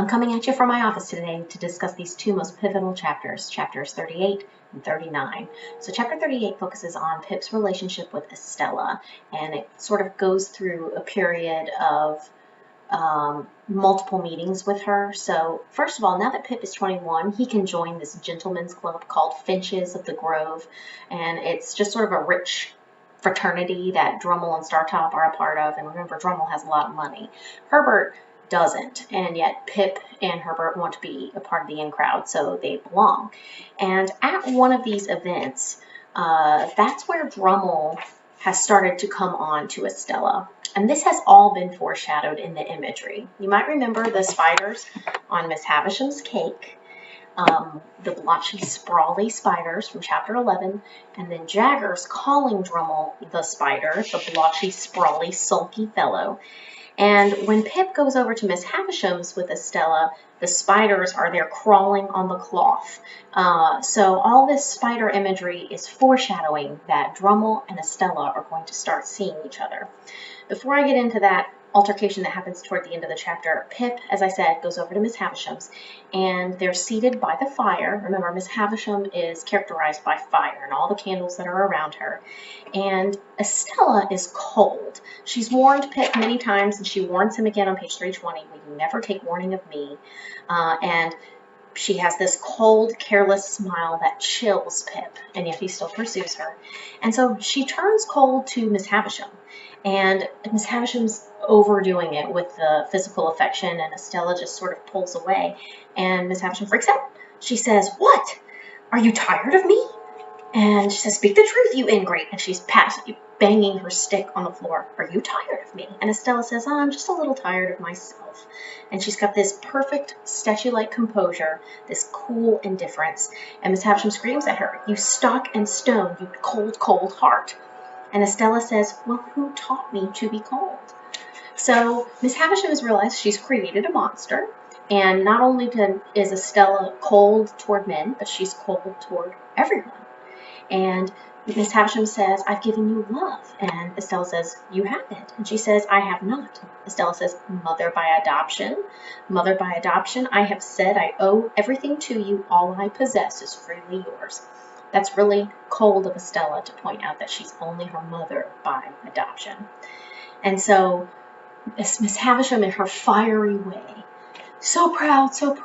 I'm coming at you from my office today to discuss these two most pivotal chapters, chapters 38 and 39. So chapter 38 focuses on Pip's relationship with Estella, and it sort of goes through a period of multiple meetings with her. So first of all, now that Pip is 21, he can join this gentleman's club called Finches of the Grove, and it's just sort of a rich fraternity that Drummle and Startop are a part of. And remember, Drummle has a lot of money. Herbert doesn't, and yet Pip and Herbert want to be a part of the in crowd, so they belong. And at one of these events, that's where Drummle has started to come on to Estella. And this has all been foreshadowed in the imagery. You might remember the spiders on Miss Havisham's cake, the blotchy, sprawly spiders from chapter 11, and then Jaggers calling Drummle the spider, the blotchy, sprawly, sulky fellow. And when Pip goes over to Miss Havisham's with Estella, the spiders are there crawling on the cloth. So all this spider imagery is foreshadowing that Drummle and Estella are going to start seeing each other. Before I get into that altercation that happens toward the end of the chapter, Pip, as I said, goes over to Miss Havisham's, and they're seated by the fire. Remember, Miss Havisham is characterized by fire and all the candles that are around her. And Estella is cold. She's warned Pip many times, and she warns him again on page 320, will you never take warning of me? And she has this cold, careless smile that chills Pip, and yet he still pursues her. And so she turns cold to Miss Havisham. And Miss Havisham's overdoing it with the physical affection, and Estella just sort of pulls away. And Miss Havisham freaks out. She says, what? Are you tired of me? And she says, speak the truth, you ingrate. And she's banging her stick on the floor. Are you tired of me? And Estella says, oh, I'm just a little tired of myself. And she's got this perfect statue-like composure, this cool indifference. And Miss Havisham screams at her, you stock and stone, you cold, cold heart. And Estella says, well, who taught me to be cold? So Miss Havisham has realized she's created a monster. And not only is Estella cold toward men, but she's cold toward everyone. And Miss Havisham says, I've given you love. And Estella says, you haven't. And she says, I have not. Estella says, mother by adoption. Mother by adoption, I have said I owe everything to you. All I possess is freely yours. That's really cold of Estella to point out that she's only her mother by adoption. And so Miss Havisham, in her fiery way, so proud, so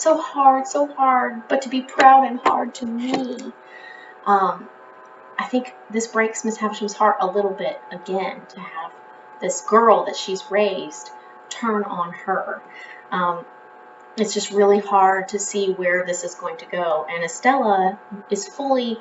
hard, but to be proud and hard to me. I think this breaks Miss Havisham's heart a little bit again, to have this girl that she's raised turn on her. It's just really hard to see where this is going to go. And Estella is fully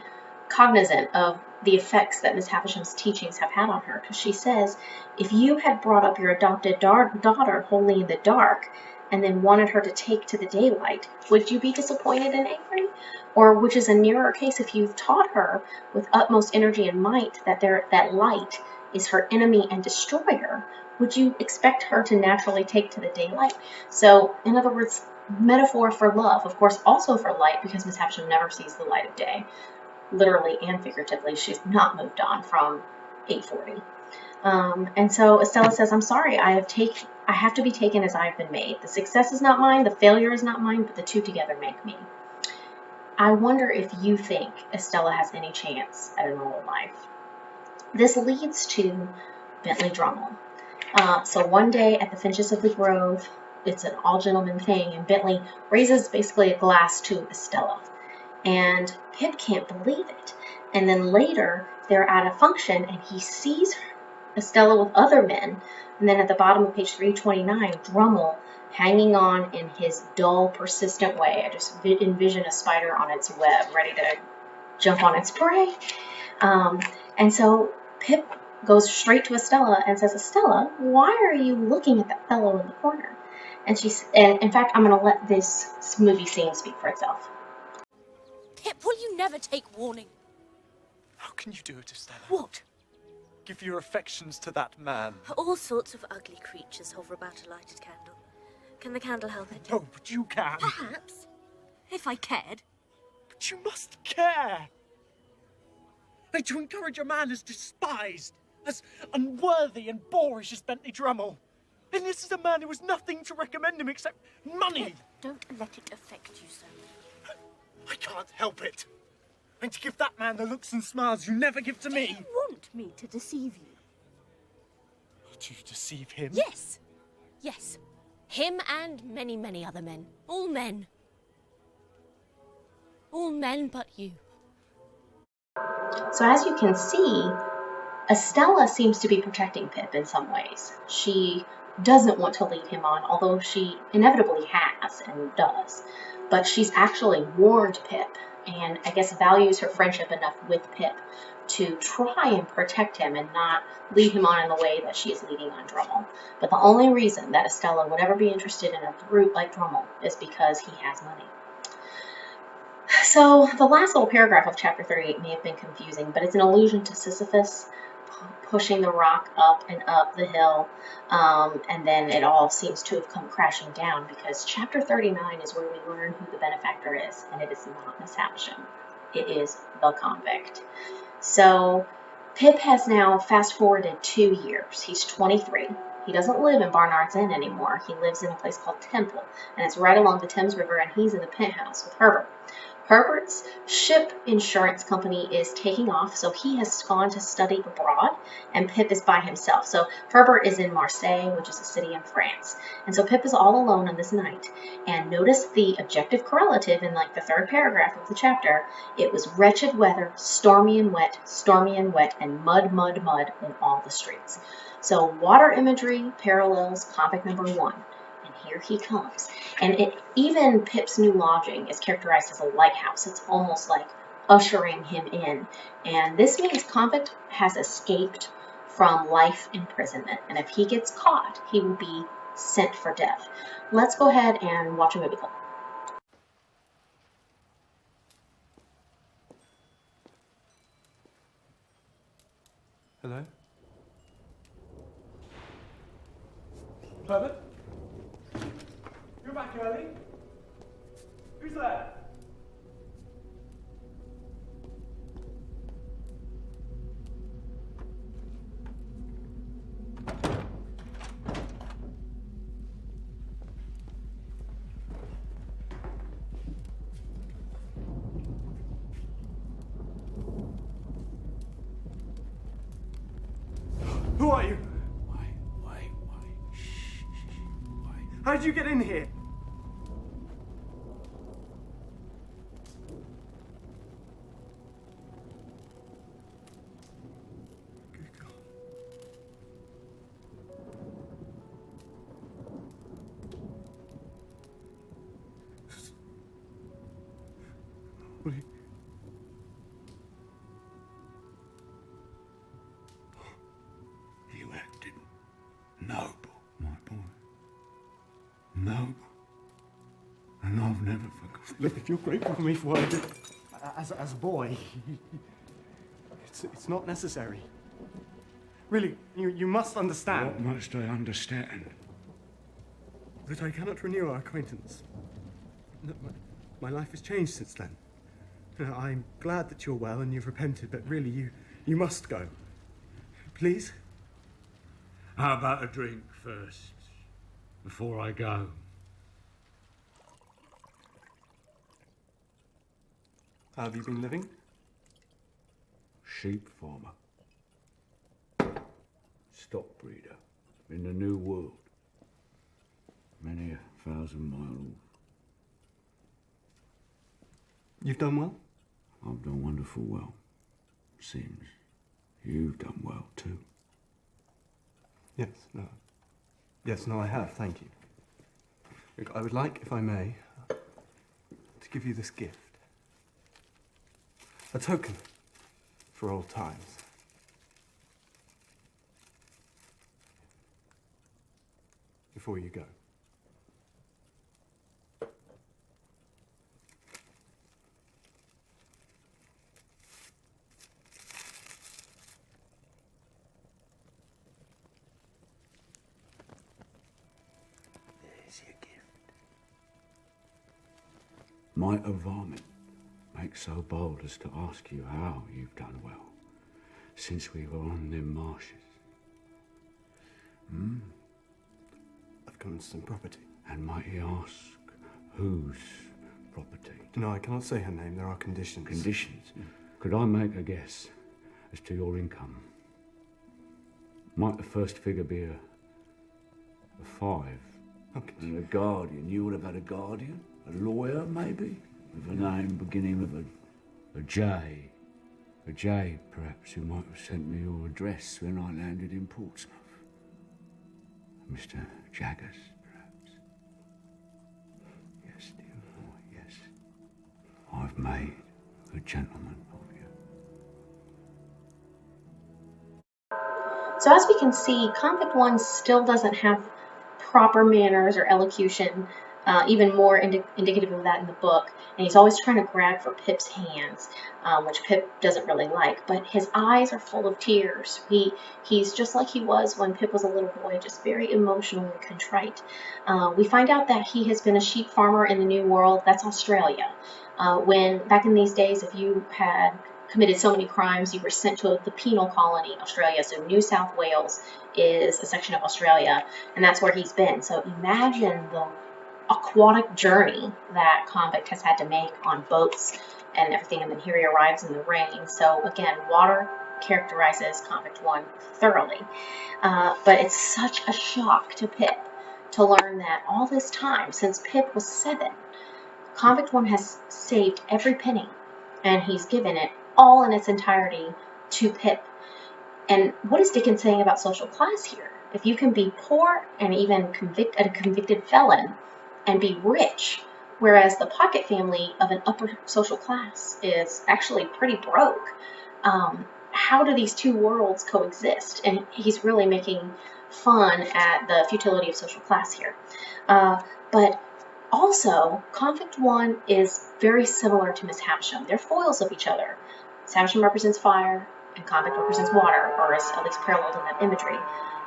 cognizant of the effects that Miss Havisham's teachings have had on her, because she says, if you had brought up your adopted daughter wholly in the dark and then wanted her to take to the daylight, would you be disappointed and angry? Or, which is a nearer case, if you've taught her with utmost energy and might that light is her enemy and destroyer, would you expect her to naturally take to the daylight? So, in other words, metaphor for love, of course, also for light, because Miss Havisham never sees the light of day. Literally and figuratively, she's not moved on from 840. And so Estella says, I'm sorry, I have to be taken as I have been made. The success is not mine, the failure is not mine, but the two together make me. I wonder if you think Estella has any chance at a normal life. This leads to Bentley Drummle. So one day at the Finches of the Grove, it's an all-gentleman thing, and Bentley raises basically a glass to Estella. And Pip can't believe it. And then later, they're at a function, and he sees Estella with other men. And then at the bottom of page 329, Drummle hanging on in his dull, persistent way. I just envision a spider on its web, ready to jump on its prey. And so Pip goes straight to Estella and says, Estella, why are you looking at that fellow in the corner? And in fact, I'm going to let this movie scene speak for itself. Pip, will you never take warning? How can you do it, Estella? What? Give your affections to that man. All sorts of ugly creatures hover about a lighted candle. Can the candle help it? No, but you can. Perhaps. If I cared. But you must care. To encourage a man as despised, as unworthy and boorish as Bentley Drummle. And this is a man who has nothing to recommend him except money. Don't let it affect you so. I can't help it. And to give that man the looks and smiles you never give to me. Do you want me to deceive you? To deceive him? Yes. Yes. Him and many, many other men. All men. All men but you. So as you can see, Estella seems to be protecting Pip in some ways. She doesn't want to lead him on, although she inevitably has and does. But she's actually warned Pip, and I guess values her friendship enough with Pip to try and protect him and not lead him on in the way that she is leading on Drummle. But the only reason that Estella would ever be interested in a brute like Drummle is because he has money. So the last little paragraph of chapter 38 may have been confusing, but it's an allusion to Sisyphus pushing the rock up and up the hill, and then it all seems to have come crashing down, because chapter 39 is where we learn who the benefactor is, and it is not Miss Havisham. It is the convict. So Pip has now fast-forwarded 2 years. He's 23. He doesn't live in Barnard's Inn anymore. He lives in a place called Temple, and it's right along the Thames River, and he's in the penthouse with Herbert. Herbert's ship insurance company is taking off, so he has gone to study abroad, and Pip is by himself. So Herbert is in Marseille, which is a city in France. And so Pip is all alone on this night. And notice the objective correlative in like the third paragraph of the chapter. It was wretched weather, stormy and wet, and mud, mud, mud in all the streets. So water imagery parallels convict number 1. And here he comes. And even Pip's new lodging is characterized as a lighthouse. It's almost like ushering him in. And this means convict has escaped from life imprisonment. And if he gets caught, he will be sent for death. Let's go ahead and watch a movie clip. Hello? Herbert? You're back early? Who's there? Who are you? Why? Shh. Why? How did you get in here? Good God. What are you... You acted noble, my boy. Noble. And I've never forgotten. Look, if you're grateful for me for what I did as a boy, it's not necessary. Really, you must understand. What must I understand? That I cannot renew our acquaintance. That my life has changed since then. I'm glad that you're well and you've repented, but really, you must go. Please? How about a drink first, before I go? How have you been living? Sheep farmer. Stock breeder in the New World. Many 1,000 miles. You've done well? I've done wonderful well. Seems you've done well too. Yes, no, I have, thank you. Look, I would like, if I may, to give you this gift. A token for old times. Before you go. There's your gift. Might a varmint make so bold as to ask you how you've done well since we were on them marshes? on some property. And might he ask whose property? No, I cannot say her name. There are conditions. Conditions? Could I make a guess as to your income? Might the first figure be a 5? Okay. And a guardian. You would have had a guardian? A lawyer, maybe? With a name beginning with a J. A J, perhaps, who might have sent me your address when I landed in Portsmouth. Mr. Jaggers, perhaps. Yes, dear. Oh, yes. I've made a gentleman of you. So as we can see, Convict 1 still doesn't have proper manners or elocution, even more indicative of that in the book. And he's always trying to grab for Pip's hands, which Pip doesn't really like. But his eyes are full of tears. He's just like he was when Pip was a little boy, just very emotional and contrite. We find out that he has been a sheep farmer in the New World. That's Australia. When back in these days, if you had committed so many crimes, you were sent to the penal colony, Australia. So New South Wales is a section of Australia, and that's where he's been. So imagine the aquatic journey that Convict has had to make on boats and everything, and then here he arrives in the rain. So again, water characterizes Convict 1 thoroughly. But it's such a shock to Pip to learn that all this time, since Pip was 7, Convict 1 has saved every penny, and he's given it all in its entirety to Pip. And what is Dickens saying about social class here? If you can be poor and even a convicted felon and be rich, whereas the Pocket family of an upper social class is actually pretty broke, how do these two worlds coexist? And he's really making fun at the futility of social class here. But also, Convict 1 is very similar to Miss Havisham. They're foils of each other. Miss Havisham represents fire, and Convict represents water, or is at least paralleled in that imagery.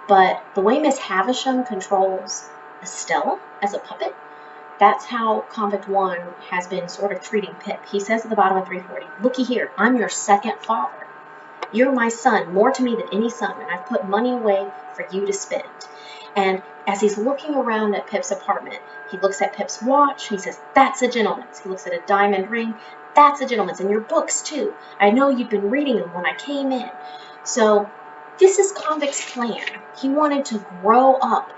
But the way Miss Havisham controls Estella as a puppet, that's how Convict 1 has been sort of treating Pip. He says at the bottom of 340, "Looky here, I'm your second father. You're my son, more to me than any son, and I've put money away for you to spend." And as he's looking around at Pip's apartment, he looks at Pip's watch, he says, "That's a gentleman's." He looks at a diamond ring, "That's a gentleman's." And your books, too. I know you've been reading them when I came in. So this is Convict's plan. He wanted to grow up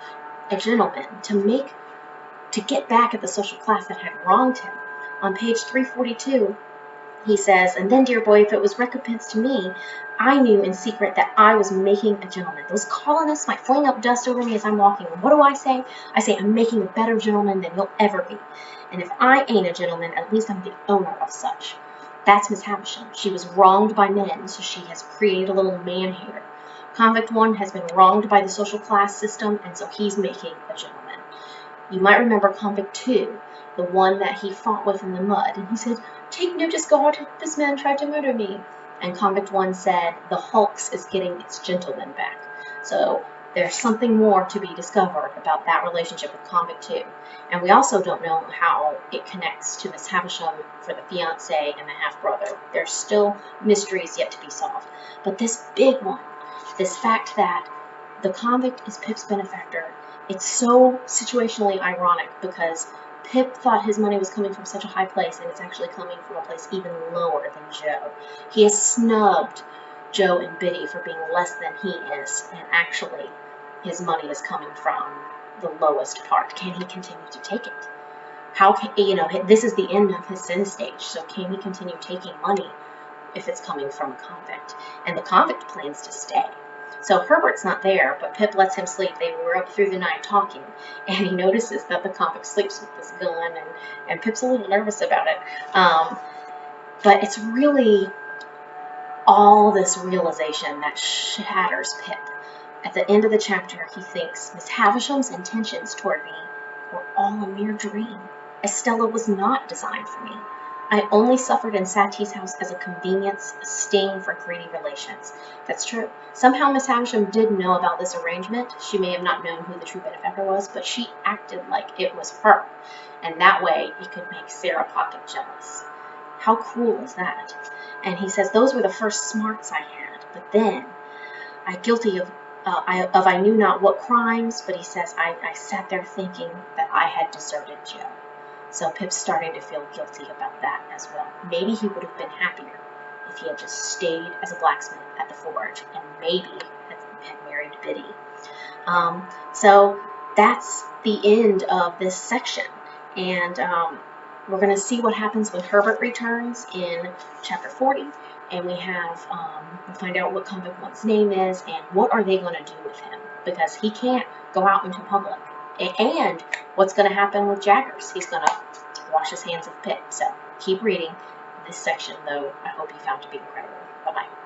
a gentleman, to get back at the social class that had wronged him. On page 342, he says, "And then, dear boy, if it was recompense to me, I knew in secret that I was making a gentleman. Those colonists might fling up dust over me as I'm walking. And what do I say? I say I'm making a better gentleman than you'll ever be. And if I ain't a gentleman, at least I'm the owner of such." That's Miss Havisham. She was wronged by men, so she has created a little man hater. Convict 1 has been wronged by the social class system, and so he's making a gentleman. You might remember Convict 2, the one that he fought with in the mud, and he said, "Take notice, God, this man tried to murder me." And Convict 1 said, "The hulks is getting its gentleman back." So there's something more to be discovered about that relationship with Convict 2. And we also don't know how it connects to Miss Havisham for the fiancé and the half-brother. There's still mysteries yet to be solved. But this big one, this fact that the convict is Pip's benefactor, it's so situationally ironic because Pip thought his money was coming from such a high place, and it's actually coming from a place even lower than Joe. He has snubbed Joe and Biddy for being less than he is, and actually his money is coming from the lowest part. Can he continue to take it? How can, this is the end of his sin stage, so can he continue taking money if it's coming from a convict? And the convict plans to stay. So Herbert's not there, but Pip lets him sleep. They were up through the night talking, and he notices that the convict sleeps with this gun, and Pip's a little nervous about it. But it's really all this realization that shatters Pip. At the end of the chapter, he thinks, Miss Havisham's intentions toward me were all a mere dream. Estella was not designed for me. I only suffered in Satie's house as a convenience, a sting for greedy relations. That's true. Somehow Miss Havisham did know about this arrangement. She may have not known who the true benefactor was, but she acted like it was her. And that way, it could make Sarah Pocket jealous. How cruel is that? And he says, those were the first smarts I had. But then, I'm guilty of I knew not what crimes, but he says, I sat there thinking that I had deserted Joe. So Pip's starting to feel guilty about that as well. Maybe he would have been happier if he had just stayed as a blacksmith at the forge and maybe had married Biddy. So that's the end of this section. And we're going to see what happens when Herbert returns in chapter 40. And we'll find out what Convict One's name is and what are they going to do with him, because he can't go out into public. And what's going to happen with Jaggers? He's going to wash his hands of Pip. So keep reading this section, though I hope you found it to be incredible. Bye-bye.